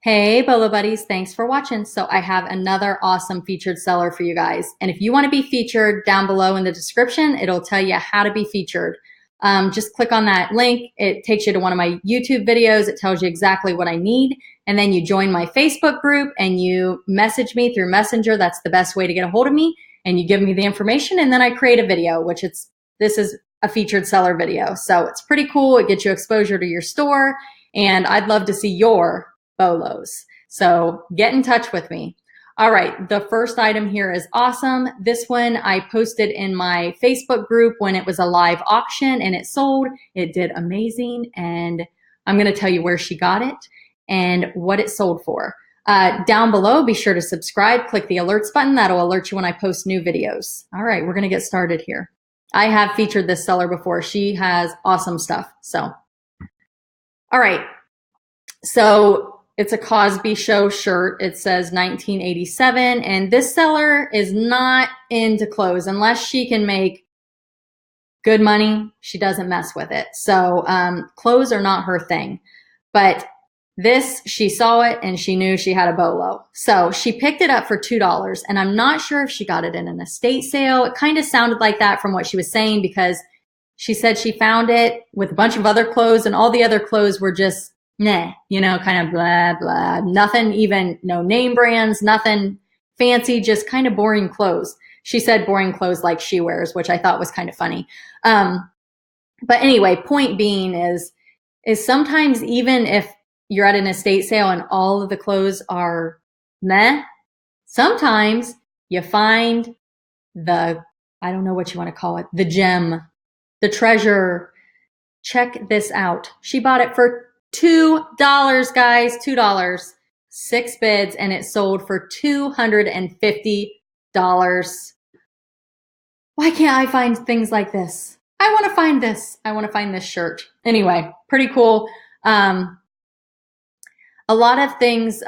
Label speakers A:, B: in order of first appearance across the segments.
A: Hey, Bolo Buddies, thanks for watching. So I have another awesome featured seller for you guys. And if you want to be featured, down below in the description, it'll tell you how to be featured. Just click on that link. It takes you to one of my YouTube videos. It tells you exactly what I need. And then you join my Facebook group and you message me through Messenger. That's the best way to get a hold of me. And you give me the information and then I create a video, this is a featured seller video. So it's pretty cool. It gets you exposure to your store and I'd love to see your BOLOs. So get in touch with me. All right, the first item here is awesome. This one I posted in my Facebook group when it was a live auction and it sold. It did amazing, and I'm gonna tell you where she got it and what it sold for. Down below, be sure to subscribe, click the alerts button. That'll alert you when I post new videos. All right, we're gonna get started here. I have featured this seller before. She has awesome stuff, so. All right, so it's a Cosby Show shirt. It says 1987, and this seller is not into clothes. Unless she can make good money, she doesn't mess with it. So clothes are not her thing. But this, she saw it and she knew she had a BOLO. So she picked it up for $2, and I'm not sure if she got it in an estate sale. It kind of sounded like that from what she was saying, because she said she found it with a bunch of other clothes, and all the other clothes were just nah, you know, kind of blah, blah, nothing even, no name brands, nothing fancy, just kind of boring clothes. She said boring clothes like she wears, which I thought was kind of funny. But anyway, point being is sometimes even if you're at an estate sale and all of the clothes are meh, sometimes you find the, I don't know what you want to call it, the gem, the treasure. Check this out. She bought it for $2, guys, $2, 6 bids, and it sold for $250. Why can't I find things like this? I want to find this. I want to find this shirt. Anyway, pretty cool. A lot of things,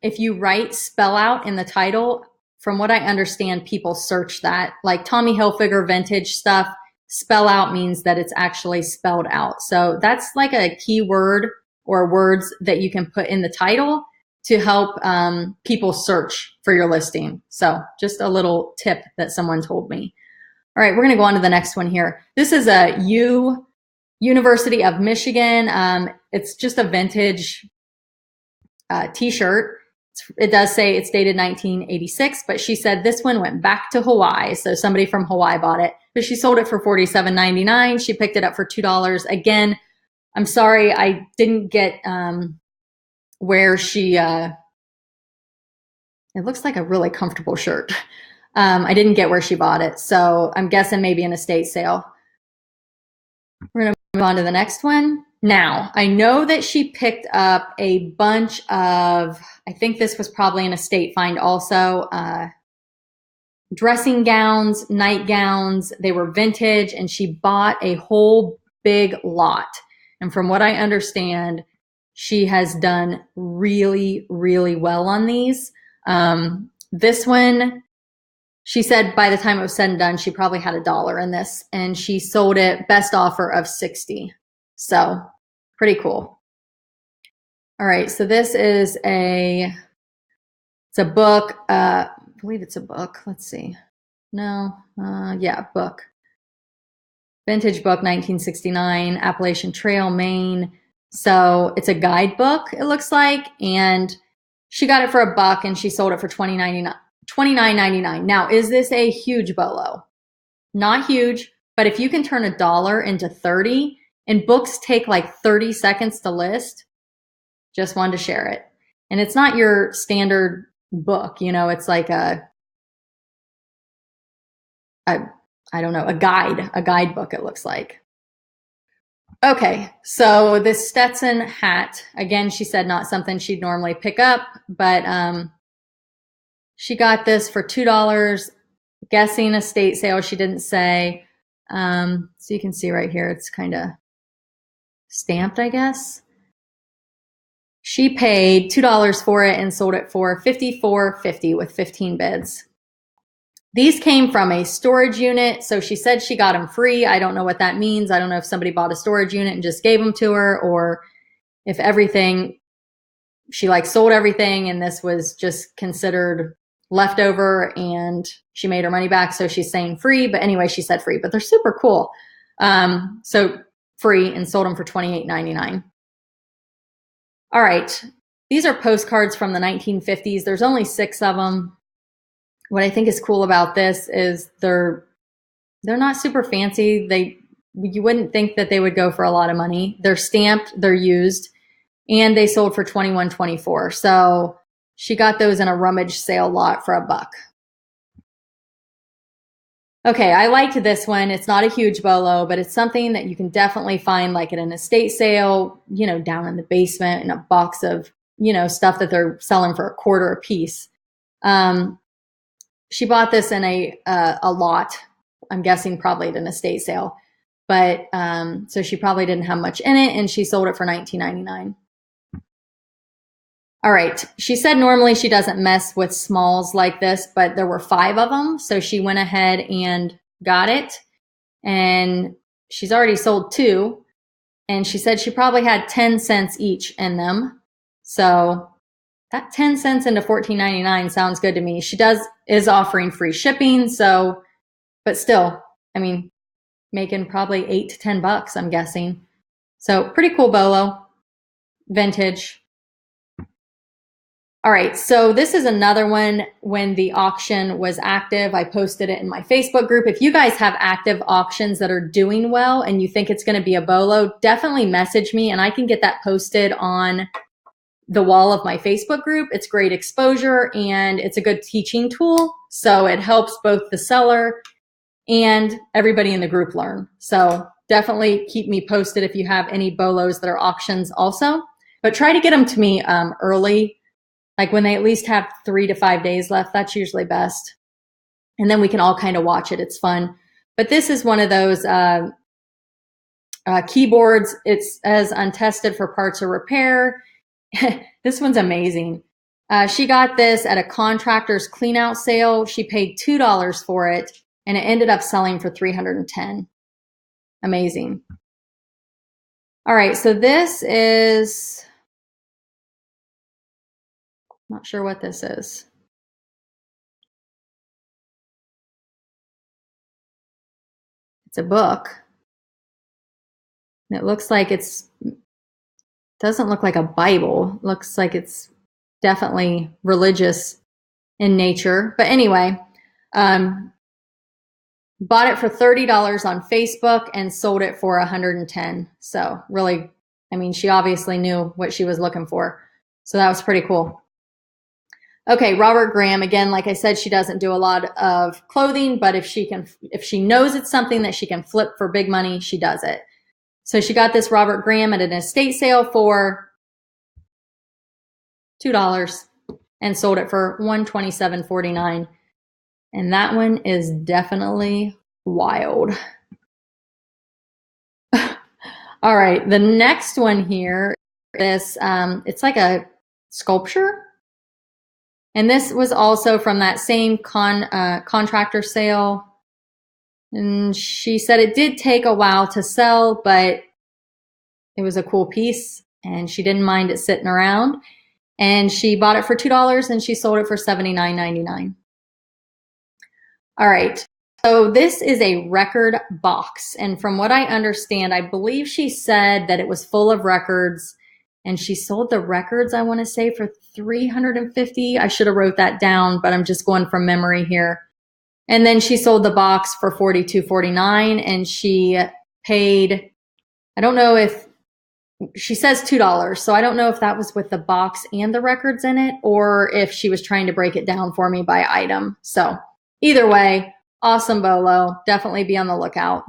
A: if you write spell out in the title, from what I understand, people search that. Like Tommy Hilfiger vintage stuff, spell out means that it's actually spelled out. So that's like a keyword or words that you can put in the title to help people search for your listing. So just a little tip that someone told me. All right, we're gonna go on to the next one here. This is a University of Michigan. It's just a vintage t-shirt. It does say it's dated 1986, but she said this one went back to Hawaii. So somebody from Hawaii bought it, but she sold it for $47.99. She picked it up for $2. Again, I'm sorry, I didn't get where she, it looks like a really comfortable shirt. I didn't get where she bought it. So I'm guessing maybe an estate sale. We're gonna move on to the next one. Now, I know that she picked up a bunch of, I think this was probably an estate find also, dressing gowns, nightgowns. They were vintage, and she bought a whole big lot. And from what I understand, she has done really, really well on these. This one, she said by the time it was said and done, she probably had $1 in this, and she sold it best offer of $60. So pretty cool. All right, so this is it's a book. I believe it's a book. Let's see. No, yeah, book. Vintage book, 1969, Appalachian Trail, Maine. So it's a guidebook, it looks like, and she got it for $1 and she sold it for $29.99. Now, is this a huge BOLO? Not huge, but if you can turn $1 into 30, and books take like 30 seconds to list, just wanted to share it. And it's not your standard book, you know, it's like I don't know, a guidebook it looks like. Okay, so this Stetson hat, again, she said not something she'd normally pick up, but she got this for $2, guessing estate sale, she didn't say. So you can see right here, it's kind of stamped, I guess. She paid $2 for it and sold it for $54.50 with 15 bids. These came from a storage unit, so she said she got them free. I don't know what that means. I don't know if somebody bought a storage unit and just gave them to her, or if everything she like sold everything, and this was just considered leftover, and she made her money back. So she's saying free, but anyway, she said free, but they're super cool. So free, and sold them for $28.99. All right. These are postcards from the 1950s. There's only 6 of them. What I think is cool about this is they're not super fancy. You wouldn't think that they would go for a lot of money. They're stamped, they're used, and they sold for $21.24. So she got those in a rummage sale lot for $1. Okay, I liked this one. It's not a huge bolo, but it's something that you can definitely find like at an estate sale, down in the basement in a box of, stuff that they're selling for $0.25 a piece. She bought this in a lot, I'm guessing probably at an estate sale, but so she probably didn't have much in it, and she sold it for $19.99. All right. She said normally she doesn't mess with smalls like this, but there were 5 of them. So she went ahead and got it, and she's already sold 2. And she said she probably had 10 cents each in them. So that 10 cents into $14.99 sounds good to me. She is offering free shipping. So, but still, I mean, making probably $8 to $10, I'm guessing. So pretty cool bolo, vintage. All right, so this is another one. When the auction was active, I posted it in my Facebook group. If you guys have active auctions that are doing well and you think it's going to be a bolo, definitely message me, and I can get that posted on the wall of my Facebook group. It's great exposure, and it's a good teaching tool. So it helps both the seller and everybody in the group learn. So definitely keep me posted if you have any bolos that are auctions also. But try to get them to me early. Like when they at least have 3 to 5 days left, that's usually best. And then we can all kind of watch it. It's fun. But this is one of those keyboards. It says untested for parts or repair. This one's amazing. She got this at a contractor's cleanout sale. She paid $2 for it, and it ended up selling for $310. Amazing. All right, so this is... not sure what this is. It's a book. And it looks like doesn't look like a Bible. It looks like it's definitely religious in nature. But anyway, bought it for $30 on Facebook and sold it for $110. So really, I mean, she obviously knew what she was looking for. So that was pretty cool. Okay, Robert Graham, again, like I said, she doesn't do a lot of clothing, but if she knows it's something that she can flip for big money, she does it. So she got this Robert Graham at an estate sale for $2 and sold it for $127.49. And that one is definitely wild. All right, the next one here is it's like a sculpture. And this was also from that same contractor sale. And she said it did take a while to sell, but it was a cool piece, and she didn't mind it sitting around. And she bought it for $2, and she sold it for $79.99. All right. So this is a record box. And from what I understand, I believe she said that it was full of records. And she sold the records, I want to say, for $350. I should have wrote that down, but I'm just going from memory here. And then she sold the box for $42.49, and she paid, I don't know if, she says $2. So I don't know if that was with the box and the records in it, or if she was trying to break it down for me by item. So either way, awesome bolo. Definitely be on the lookout.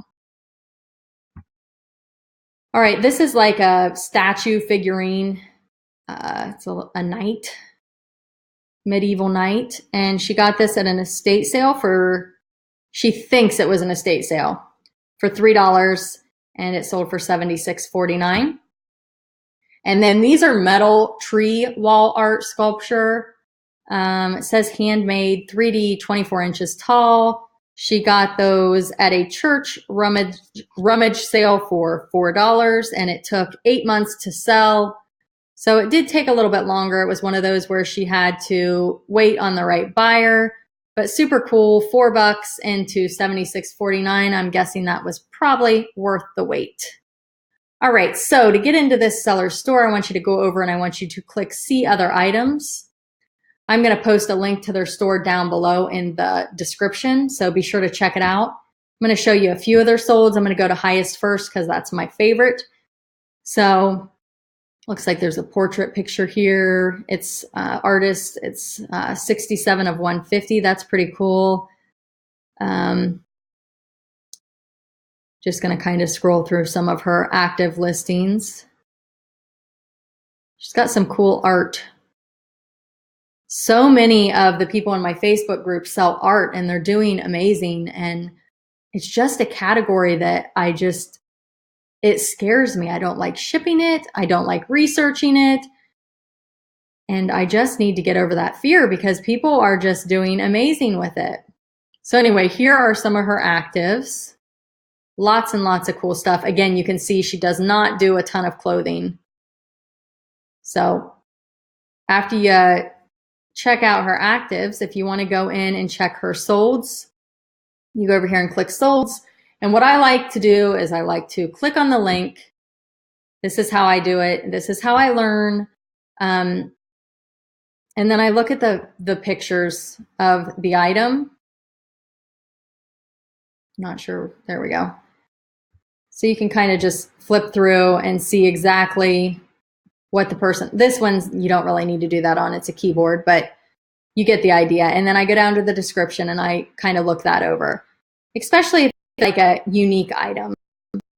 A: All right, this is like a statue figurine. It's a knight, medieval knight. And she got this at an estate sale she thinks it was an estate sale, for $3. And it sold for $76.49. And then these are metal tree wall art sculpture. It says handmade, 3D, 24 inches tall. She got those at a church rummage sale for $4, and it took 8 months to sell. So it did take a little bit longer. It was one of those where she had to wait on the right buyer, but super cool. $4 into $76.49. I'm guessing that was probably worth the wait. All right, so to get into this seller's store, I want you to go over and I want you to click See Other Items. I'm going to post a link to their store down below in the description, so be sure to check it out. I'm going to show you a few of their solds. I'm going to go to highest first because that's my favorite. So looks like there's a portrait picture here. It's artist. It's 67 of 150. That's pretty cool. Just going to kind of scroll through some of her active listings. She's got some cool art. So many of the people in my Facebook group sell art and they're doing amazing. And it's just a category that it scares me. I don't like shipping it. I don't like researching it. And I just need to get over that fear because people are just doing amazing with it. So anyway, here are some of her actives. Lots and lots of cool stuff. Again, you can see she does not do a ton of clothing. So after you check out her actives, if you want to go in and check her solds, you go over here and click solds. And what I like to do is I like to click on the link. This is how I do it. This is how I learn. And then I look at the pictures of the item. Not sure. There we go. So you can kind of just flip through and see exactly what the person, this one, you don't really need to do that on. It's a keyboard, but you get the idea. And then I go down to the description and I kind of look that over, especially if it's like a unique item,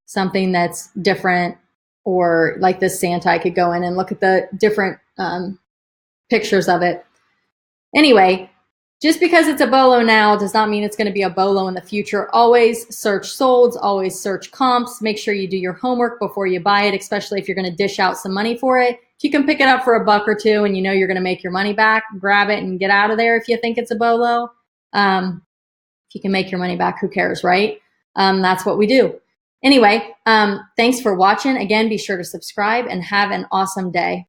A: something that's different, or like this Santa, I could go in and look at the different pictures of it. Anyway, just because it's a BOLO now does not mean it's going to be a BOLO in the future. Always search solds, always search comps. Make sure you do your homework before you buy it, especially if you're going to dish out some money for it. If you can pick it up for $1 or $2 and you know you're going to make your money back, grab it and get out of there if you think it's a BOLO. If you can make your money back, who cares, right? That's what we do. Anyway, thanks for watching. Again, be sure to subscribe and have an awesome day.